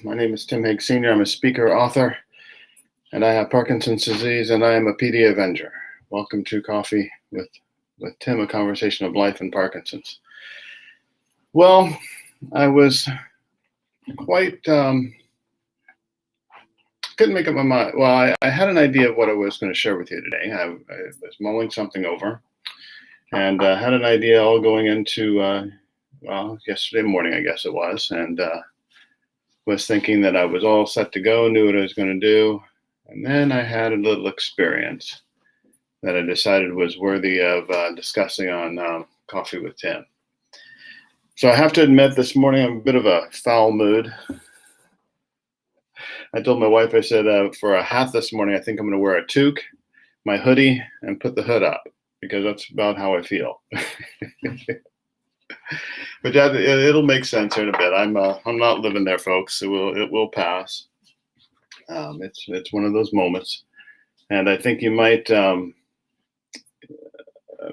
My name is Tim Hague Sr. I'm a speaker, author, and I have Parkinson's disease, and I am a PD Avenger. Welcome to Coffee with Tim, a conversation of life and Parkinson's. Well, I was quite, couldn't make up my mind. Well, I had an idea of what I was going to share with you today. I was mulling something over and had an idea all going into, yesterday morning, I guess it was, and was thinking that I was all set to go, knew what I was going to do. And then I had a little experience that I decided was worthy of discussing on Coffee with Tim. So I have to admit, this morning I'm a bit of a foul mood. I told my wife, I said, for a hat this morning, I think I'm going to wear a toque, my hoodie, and put the hood up, because that's about how I feel. But it'll make sense here in a bit. I'm not living there, folks. It will pass. It's one of those moments, and I think you might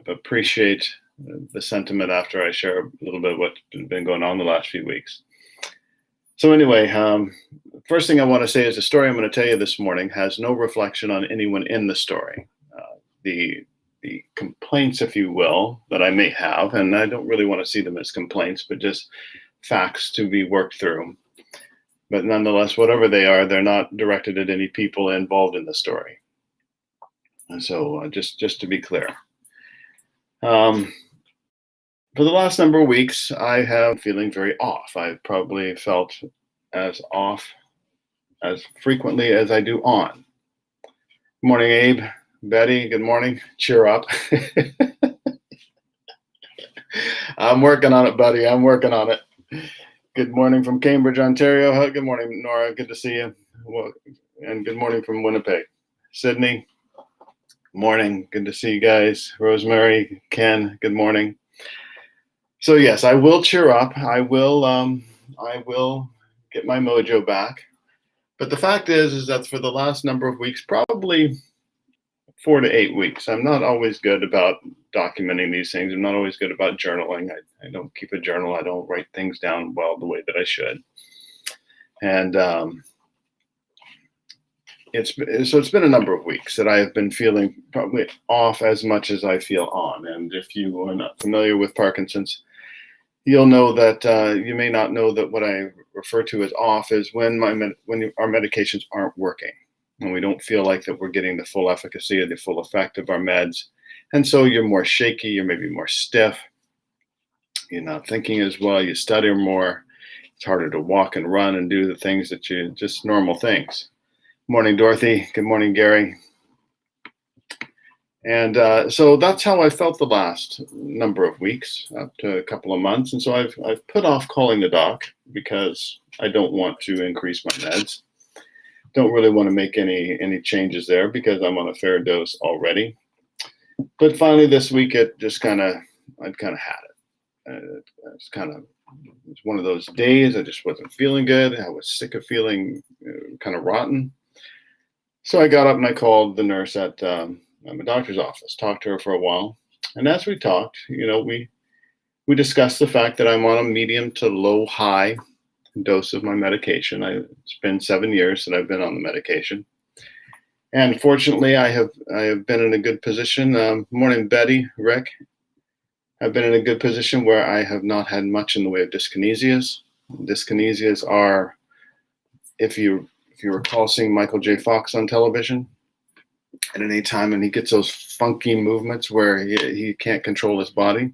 appreciate the sentiment after I share a little bit of what's been going on the last few weeks. So anyway, first thing I want to say is the story I'm going to tell you this morning has no reflection on anyone in the story. The complaints, if you will, that I may have, and I don't really want to see them as complaints, but just facts to be worked through. But nonetheless, whatever they are, they're not directed at any people involved in the story. And so just to be clear. For the last number of weeks, I have feeling very off. I've probably felt as off as frequently as I do on. Good morning, Abe. Betty, good morning. Cheer up. I'm working on it, buddy. I'm working on it. Good morning from Cambridge, Ontario. Good morning, Nora. Good to see you. And good morning from Winnipeg. Sydney, morning. Good to see you guys. Rosemary, Ken, good morning. So yes, I will cheer up. I will get my mojo back. But the fact is that for the last number of weeks, probably 4 to 8 weeks, I'm not always good about documenting these things. I'm not always good about journaling. I don't keep a journal. I don't write things down well the way that I should. And it's been a number of weeks that I have been feeling probably off as much as I feel on. And if you are not familiar with Parkinson's, you'll know that you may not know that what I refer to as off is when our medications aren't working, and we don't feel like that we're getting the full efficacy or the full effect of our meds. And so you're more shaky, you're maybe more stiff, you're not thinking as well, you stutter more, it's harder to walk and run and do the things that just normal things. Morning, Dorothy. Good morning, Gary. And so that's how I felt the last number of weeks, up to a couple of months. And so I've put off calling the doc because I don't want to increase my meds. Don't really want to make any changes there because I'm on a fair dose already. But finally this week, I'd kind of had it. It's one of those days I just wasn't feeling good. I was sick of feeling kind of rotten. So I got up and I called the nurse at my doctor's office, talked to her for a while. And as we talked, we discussed the fact that I'm on a medium to low high dose of my medication. It's been 7 years that I've been on the medication. And fortunately, I have been in a good position. Morning, Betty, Rick. I've been in a good position where I have not had much in the way of dyskinesias. Dyskinesias are, if you recall seeing Michael J. Fox on television at any time, and he gets those funky movements where he can't control his body.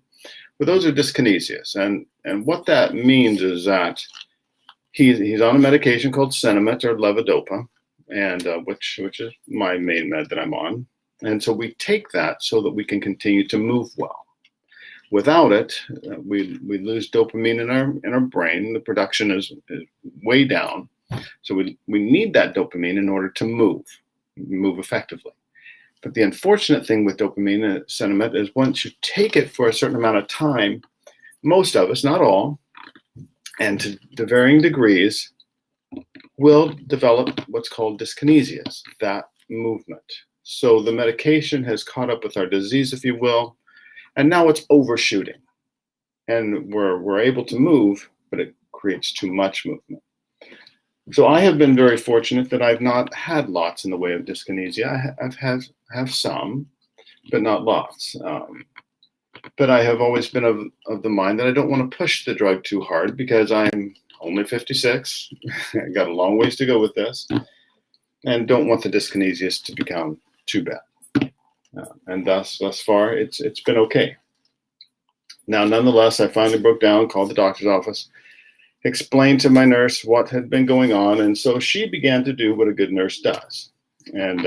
Well, those are dyskinesias. And what that means is that he's on a medication called Sinemet or levodopa, and which is my main med that I'm on. And so we take that so that we can continue to move well. Without it, we lose dopamine in our brain. The production is way down. So we need that dopamine in order to move effectively. But the unfortunate thing with dopamine and Sinemet is once you take it for a certain amount of time, most of us, not all, and to varying degrees, will develop what's called dyskinesias, that movement. So the medication has caught up with our disease, if you will, and now it's overshooting. And we're able to move, but it creates too much movement. So I have been very fortunate that I've not had lots in the way of dyskinesia. I've have some, but not lots. But I have always been of the mind that I don't want to push the drug too hard because I'm only 56. I got a long ways to go with this, and don't want the dyskinesias to become too bad. And thus far, it's been okay. Now, nonetheless, I finally broke down, called the doctor's office, explained to my nurse what had been going on, and so she began to do what a good nurse does. And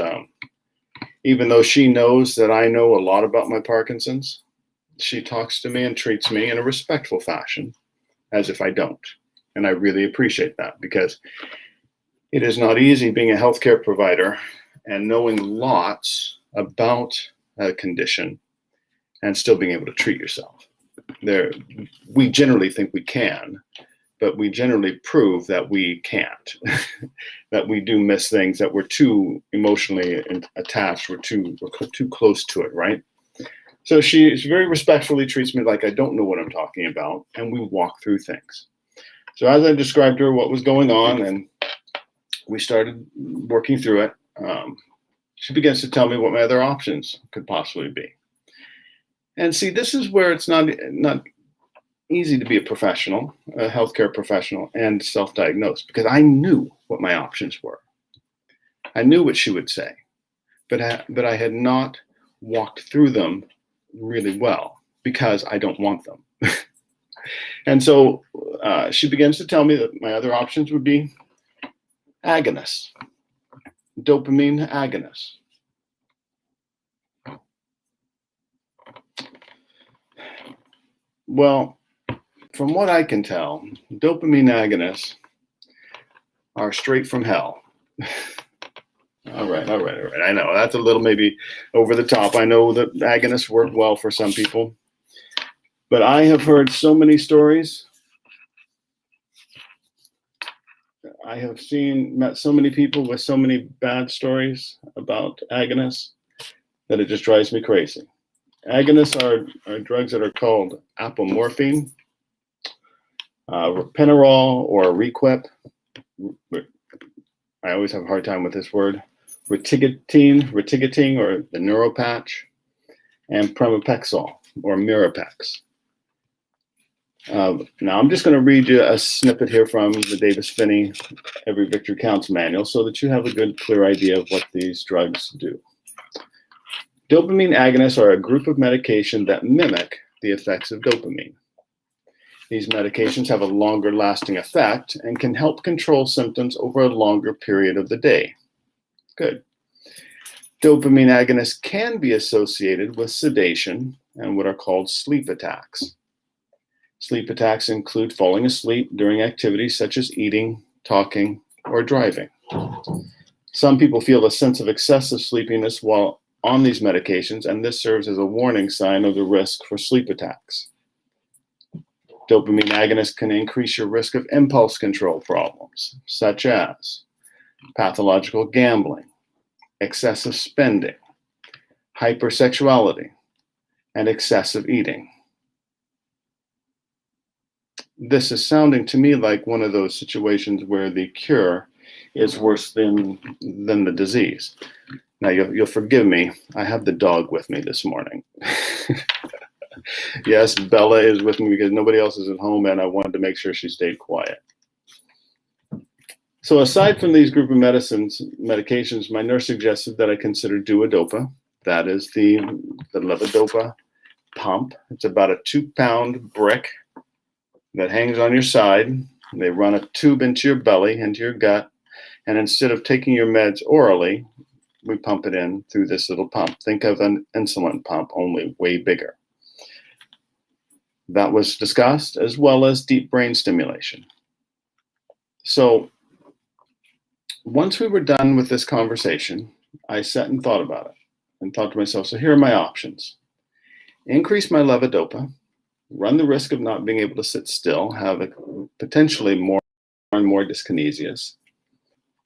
even though she knows that I know a lot about my Parkinson's, she talks to me and treats me in a respectful fashion, as if I don't. And I really appreciate that because it is not easy being a healthcare provider and knowing lots about a condition and still being able to treat yourself. We generally think we can, but we generally prove that we can't, that we do miss things, that we're too emotionally attached, we're too close to it, right? So she very respectfully treats me like I don't know what I'm talking about, and we walk through things. So as I described to her what was going on, and we started working through it, she begins to tell me what my other options could possibly be. And see, this is where it's not easy to be a professional, a healthcare professional, and self-diagnose, because I knew what my options were. I knew what she would say, but I had not walked through them really well because I don't want them. And so she begins to tell me that my other options would be agonists, dopamine agonists. Well, from what I can tell, dopamine agonists are straight from hell. All right. I know that's a little maybe over the top. I know that agonists work well for some people, but I have heard so many stories. I have met so many people with so many bad stories about agonists that it just drives me crazy. Agonists are drugs that are called apomorphine, ropinirole or Requip. I always have a hard time with this word. Retigating or the Neuropatch, and Pramipexole or Mirapex. Now I'm just going to read you a snippet here from the Davis-Finney Every Victory Counts manual so that you have a good, clear idea of what these drugs do. Dopamine agonists are a group of medication that mimic the effects of dopamine. These medications have a longer lasting effect and can help control symptoms over a longer period of the day. Good. Dopamine agonists can be associated with sedation and what are called sleep attacks. Sleep attacks include falling asleep during activities such as eating, talking, or driving. Some people feel a sense of excessive sleepiness while on these medications, and this serves as a warning sign of the risk for sleep attacks. Dopamine agonists can increase your risk of impulse control problems, such as pathological gambling, excessive spending, hypersexuality, and excessive eating. This is sounding to me like one of those situations where the cure is worse than the disease. Now, you'll forgive me. I have the dog with me this morning. Yes, Bella is with me because nobody else is at home, and I wanted to make sure she stayed quiet. So aside from these group of medications, my nurse suggested that I consider Duodopa. That is the levodopa pump. It's about a 2-pound brick that hangs on your side. They run a tube into your belly, into your gut, and instead of taking your meds orally, we pump it in through this little pump. Think of an insulin pump, only way bigger. That was discussed, as well as deep brain stimulation. So once we were done with this conversation, I sat and thought about it and thought to myself, so here are my options. Increase my levodopa, run the risk of not being able to sit still, have potentially more and more dyskinesias,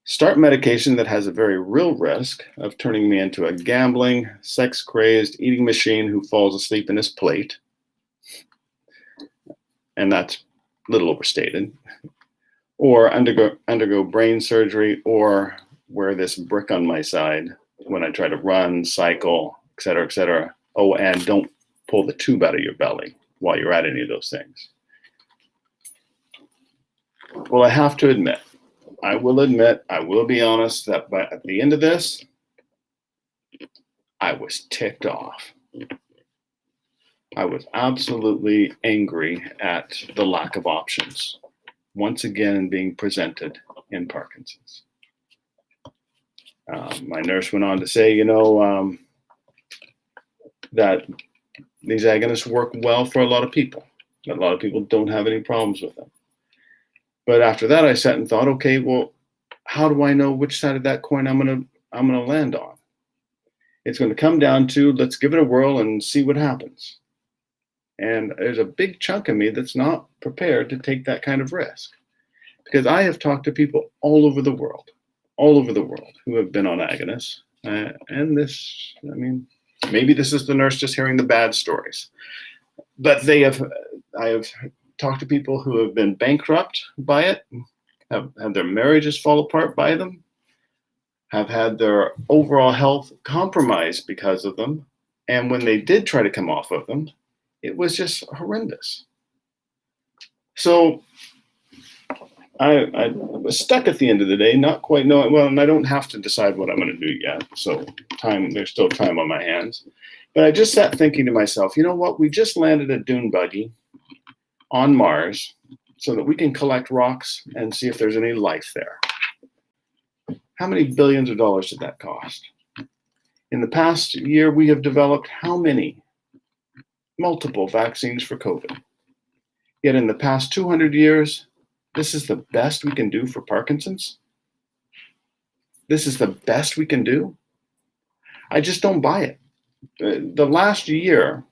start medication that has a very real risk of turning me into a gambling, sex-crazed eating machine who falls asleep in his plate. And that's a little overstated. or undergo brain surgery, or wear this brick on my side when I try to run, cycle, et cetera, et cetera. Oh, and don't pull the tube out of your belly while you're at any of those things. Well, I have to admit, I will be honest that at the end of this, I was ticked off. I was absolutely angry at the lack of options, once again being presented in Parkinson's. My nurse went on to say, that these agonists work well for a lot of people. A lot of people don't have any problems with them. But after that, I sat and thought, okay, well, how do I know which side of that coin I'm gonna land on? It's going to come down to, let's give it a whirl and see what happens. And there's a big chunk of me that's not prepared to take that kind of risk, because I have talked to people all over the world, who have been on agonists. And this, maybe this is the nurse just hearing the bad stories, but I have talked to people who have been bankrupt by it, have had their marriages fall apart by them, have had their overall health compromised because of them. And when they did try to come off of them, it was just horrendous. So I was stuck at the end of the day, not quite knowing, well, and I don't have to decide what I'm going to do yet. So there's still time on my hands. But I just sat thinking to myself, you know what? We just landed a dune buggy on Mars so that we can collect rocks and see if there's any life there. How many billions of dollars did that cost? In the past year, we have developed how many? Multiple vaccines for COVID. Yet in the past 200 years, this is the best we can do for Parkinson's? This is the best we can do? I just don't buy it. The last year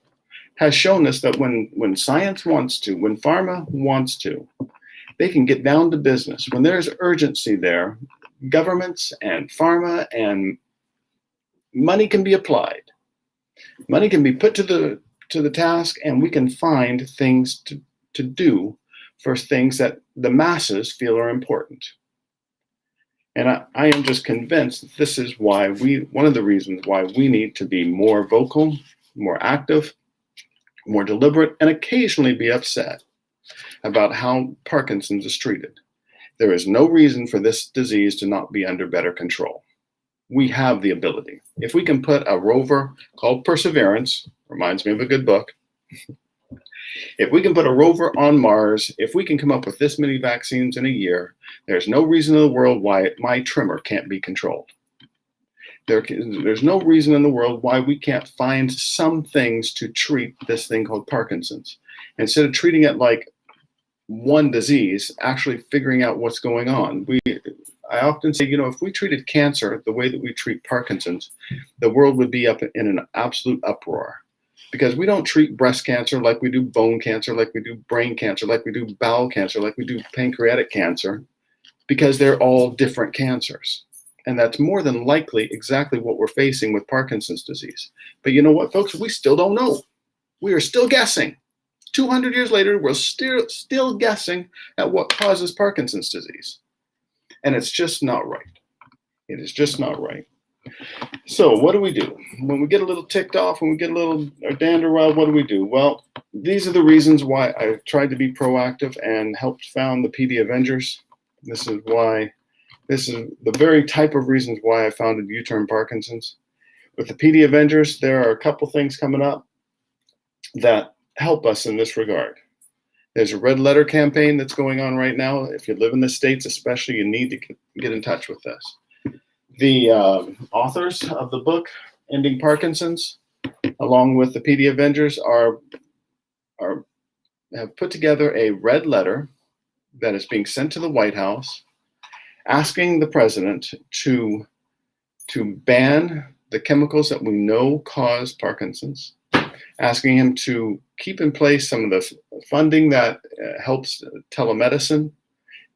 has shown us that when science wants to, when pharma wants to, they can get down to business. When there's urgency there, governments and pharma and money can be applied. Money can be put to the task, and we can find things to do for things that the masses feel are important. And I am just convinced that this is why one of the reasons why we need to be more vocal, more active, more deliberate, and occasionally be upset about how Parkinson's is treated. There is no reason for this disease to not be under better control. We have the ability. If we can put a rover called Perseverance, reminds me of a good book, if we can put a rover on Mars, if we can come up with this many vaccines in a year, there's no reason in the world why my tremor can't be controlled. There's no reason in the world why we can't find some things to treat this thing called Parkinson's. Instead of treating it like one disease, actually figuring out what's going on. I often say, if we treated cancer the way that we treat Parkinson's, the world would be up in an absolute uproar. Because we don't treat breast cancer like we do bone cancer, like we do brain cancer, like we do bowel cancer, like we do pancreatic cancer, because they're all different cancers. And that's more than likely exactly what we're facing with Parkinson's disease. But you know what, folks? We still don't know. We are still guessing. 200 years later, we're still guessing at what causes Parkinson's disease. And it's just not right. It is just not right. So what do we do? When we get a little ticked off, when we get a little dander wild, what do we do? Well, these are the reasons why I tried to be proactive and helped found the PD Avengers. This is the very type of reasons why I founded U-Turn Parkinson's. With the PD Avengers, there are a couple things coming up that help us in this regard. There's a red letter campaign that's going on right now. If you live in the States especially, you need to get in touch with us. The authors of the book, Ending Parkinson's, along with the PD Avengers, have put together a red letter that is being sent to the White House asking the president to ban the chemicals that we know cause Parkinson's, asking him to keep in place some of the funding that helps telemedicine.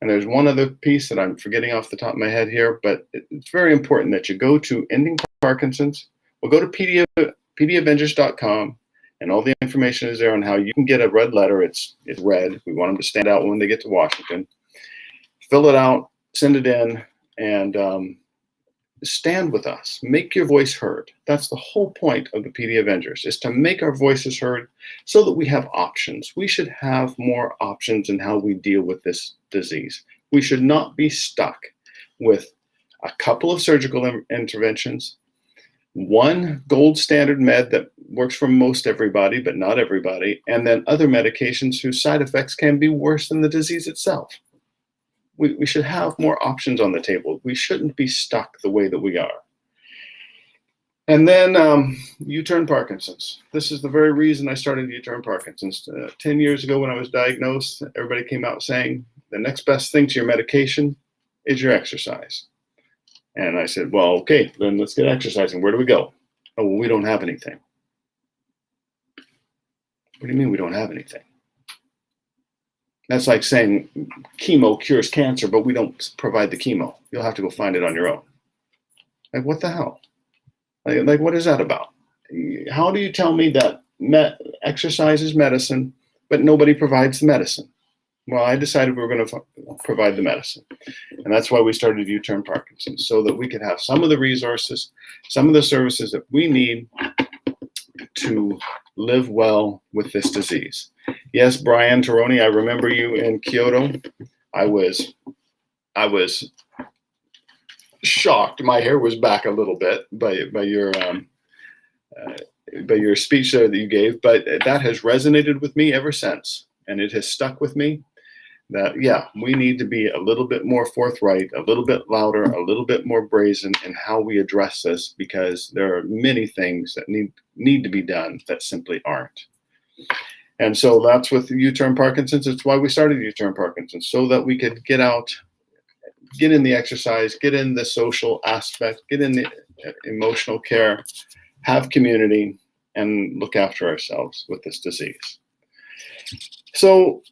And there's one other piece that I'm forgetting off the top of my head here, but it's very important that you go to Ending Parkinson's. We'll go to pdavengers.com, and all the information is there on how you can get a red letter. It's red. We want them to stand out when they get to Washington. fill it out, send it in, and stand with us. Make your voice heard. That's the whole point of the PD Avengers, is to make our voices heard so that we have options. We should have more options in how we deal with this disease. We should not be stuck with a couple of surgical interventions, one gold standard med that works for most everybody, but not everybody, and then other medications whose side effects can be worse than the disease itself. We should have more options on the table. We shouldn't be stuck the way that we are. And then U-turn Parkinson's. This is the very reason I started U-turn Parkinson's. 10 years ago when I was diagnosed, everybody came out saying, the next best thing to your medication is your exercise. And I said, well, okay, then let's get exercising. Where do we go? Oh, well, we don't have anything. What do you mean we don't have anything? That's like saying chemo cures cancer, but we don't provide the chemo. You'll have to go find it on your own. Like, what the hell? Like what is that about? How do you tell me that exercise is medicine, but nobody provides the medicine? Well, I decided we were going to provide the medicine. And that's why we started U-turn Parkinson's, so that we could have some of the resources, some of the services that we need to live well with this disease. Yes, Brian Taroni, I remember you in Kyoto. I was shocked. My hair was back a little bit by your speech there that you gave, but that has resonated with me ever since, and it has stuck with me. That, yeah, we need to be a little bit more forthright, a little bit louder, a little bit more brazen in how we address this, because there are many things that need to be done that simply aren't. And so that's with U-turn Parkinson's. It's why we started U-turn Parkinson's, so that we could get out, get in the exercise, get in the social aspect, get in the emotional care, have community, and look after ourselves with this disease. So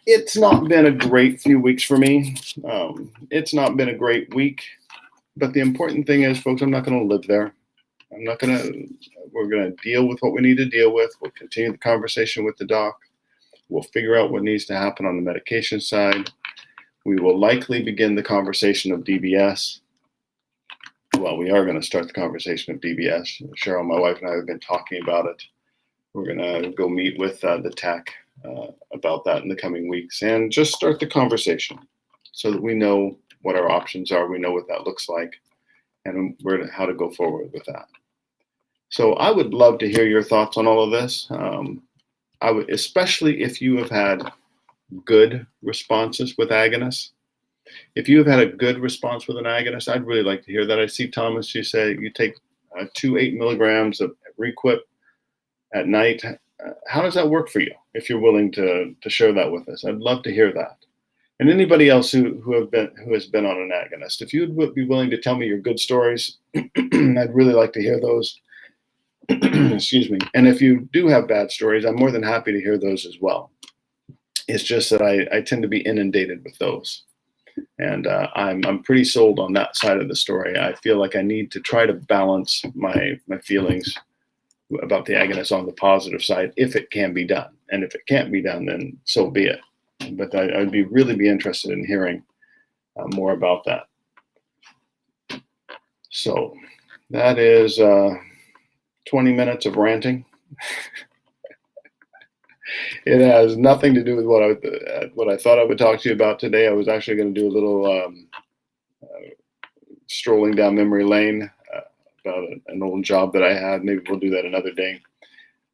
it's not been a great few weeks for me. It's not been a great week, but the important thing is, folks, I'm not going to live there. We're going to deal with what we need to deal with. We'll continue the conversation with the doc. We'll figure out what needs to happen on the medication side. We will likely begin the conversation of DBS. Well, we are going to start the conversation of DBS. Cheryl, my wife, and I have been talking about it. We're going to go meet with the tech about that in the coming weeks and just start the conversation so that we know what our options are. We know what that looks like and how to go forward with that. So I would love to hear your thoughts on all of this. I would, especially if you have had good responses with agonists. If you have had a good response with an agonist, I'd really like to hear that. I see, Thomas, you say you take 2 8 milligrams of Requip at night. How does that work for you? If you're willing to share that with us, I'd love to hear that. And anybody else who has been on an agonist, if you would be willing to tell me your good stories, I'd really like to hear those. Excuse me. And if you do have bad stories, I'm more than happy to hear those as well. It's just that I tend to be inundated with those. And I'm pretty sold on that side of the story. I feel like I need to try to balance my feelings about the agonist on the positive side, if it can be done. And if it can't be done, then so be it. But I'd really be interested in hearing more about that. So that is 20 minutes of ranting. It has nothing to do with what I thought I would talk to you about today. I was actually going to do a little strolling down memory lane about an old job that I had. Maybe we'll do that another day.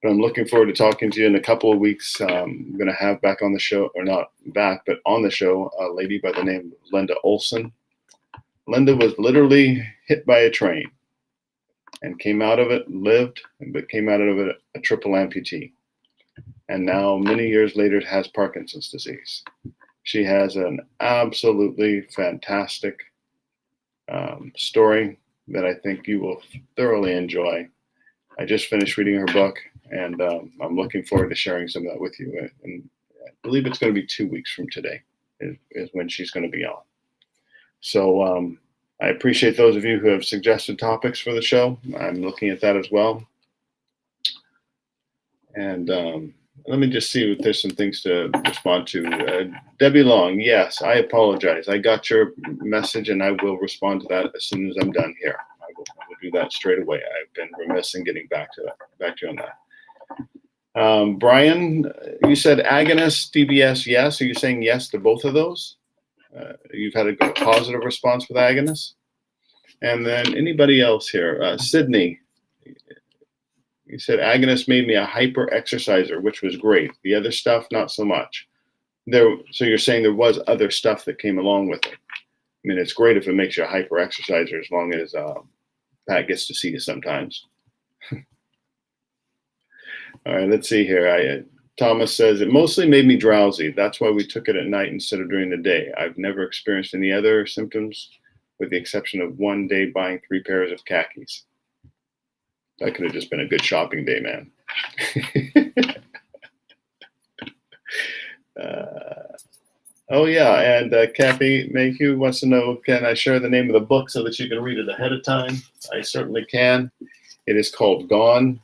But I'm looking forward to talking to you in a couple of weeks. I'm going to have back on the show, or not back, but on the show, a lady by the name of Linda Olson. Linda was literally hit by a train and came out of it, lived, but came out of it a triple amputee. And now, many years later, has Parkinson's disease. She has an absolutely fantastic story that I think you will thoroughly enjoy. I just finished reading her book, and I'm looking forward to sharing some of that with you. And I believe it's going to be 2 weeks from today is when she's going to be on. So I appreciate those of you who have suggested topics for the show. I'm looking at that as well. And let me just see if there's some things to respond to. Debbie Long, yes, I apologize. I got your message and I will respond to that as soon as I'm done here. I will do that straight away. I've been remiss in getting back to you on that. Brian, you said agonist, DBS, yes. Are you saying yes to both of those? You've had a positive response with agonist? And then anybody else here? Sydney, you said agonist made me a hyper exerciser, which was great. The other stuff, not so much. So you're saying there was other stuff that came along with it. I mean, it's great if it makes you a hyper exerciser, as long as Pat gets to see you sometimes. All right, let's see here. Thomas says, it mostly made me drowsy. That's why we took it at night instead of during the day. I've never experienced any other symptoms, with the exception of one day buying 3 pairs of khakis. That could have just been a good shopping day, man. Oh, yeah, and Kathy Mayhew wants to know, can I share the name of the book so that you can read it ahead of time? I certainly can. It is called Gone.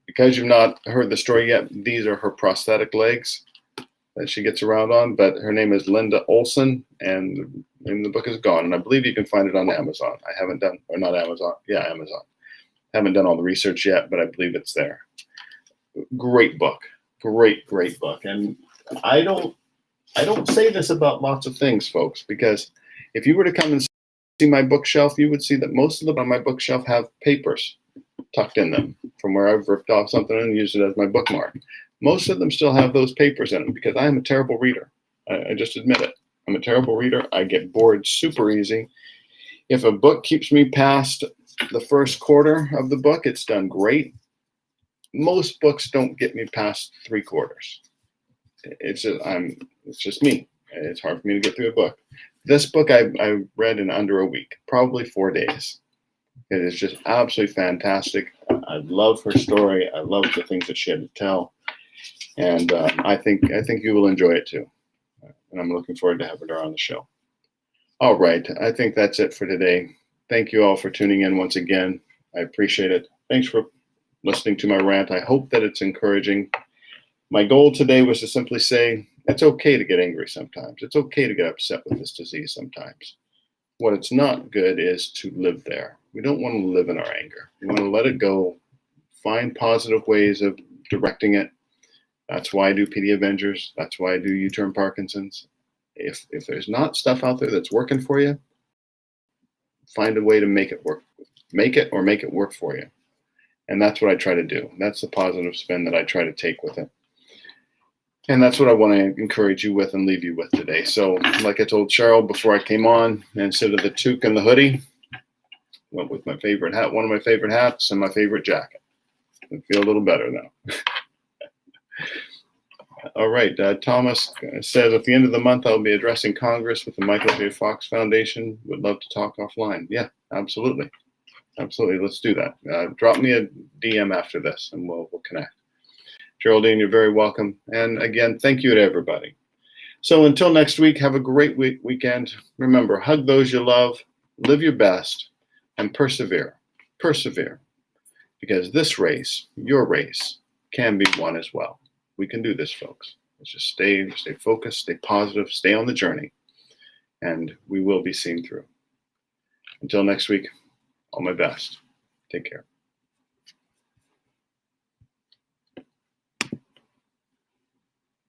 Because you've not heard the story yet, these are her prosthetic legs that she gets around on, but her name is Linda Olson, and the book is Gone, and I believe you can find it on Amazon. I haven't done, or not Amazon, yeah, Amazon. Haven't done all the research yet, but I believe it's there. Great book, great book. And I don't say this about lots of things, folks, because if you were to come and see my bookshelf, you would see that most of them on my bookshelf have papers tucked in them from where I've ripped off something and used it as my bookmark. Most of them still have those papers in them because I am a terrible reader. I just admit it. I'm a terrible reader. I get bored super easy. If a book keeps me past the first quarter of the book, it's done great. Most books don't get me past 3/4. It's just me. It's hard for me to get through a book. This book I read in under a week, probably 4 days. It is just absolutely fantastic. I love her story. I love the things that she had to tell, and I think you will enjoy it too. And I'm looking forward to having her on the show. All right, I think that's it for today. Thank you all for tuning in once again. I appreciate it. Thanks for listening to my rant. I hope that it's encouraging. My goal today was to simply say it's okay to get angry sometimes. It's okay to get upset with this disease sometimes. What it's not good is to live there. We don't want to live in our anger. We want to let it go, find positive ways of directing it. That's why I do PD Avengers. That's why I do U-Turn Parkinson's. If there's not stuff out there that's working for you, find a way to make it work. Make it work for you. And that's what I try to do. That's the positive spin that I try to take with it. And that's what I want to encourage you with and leave you with today. So like I told Cheryl before I came on, instead of the toque and the hoodie, went with my favorite hat, one of my favorite hats, and my favorite jacket. I feel a little better now. All right. Thomas says, at the end of the month, I'll be addressing Congress with the Michael J. Fox Foundation. Would love to talk offline. Yeah, absolutely. Absolutely. Let's do that. Drop me a DM after this and we'll connect. Geraldine, you're very welcome. And again, thank you to everybody. So until next week, have a great weekend. Remember, hug those you love, live your best, and persevere. Persevere. Because this race, your race, can be won as well. We can do this, folks. Let's just stay focused, stay positive, stay on the journey, and we will be seen through. Until next week, all my best. Take care.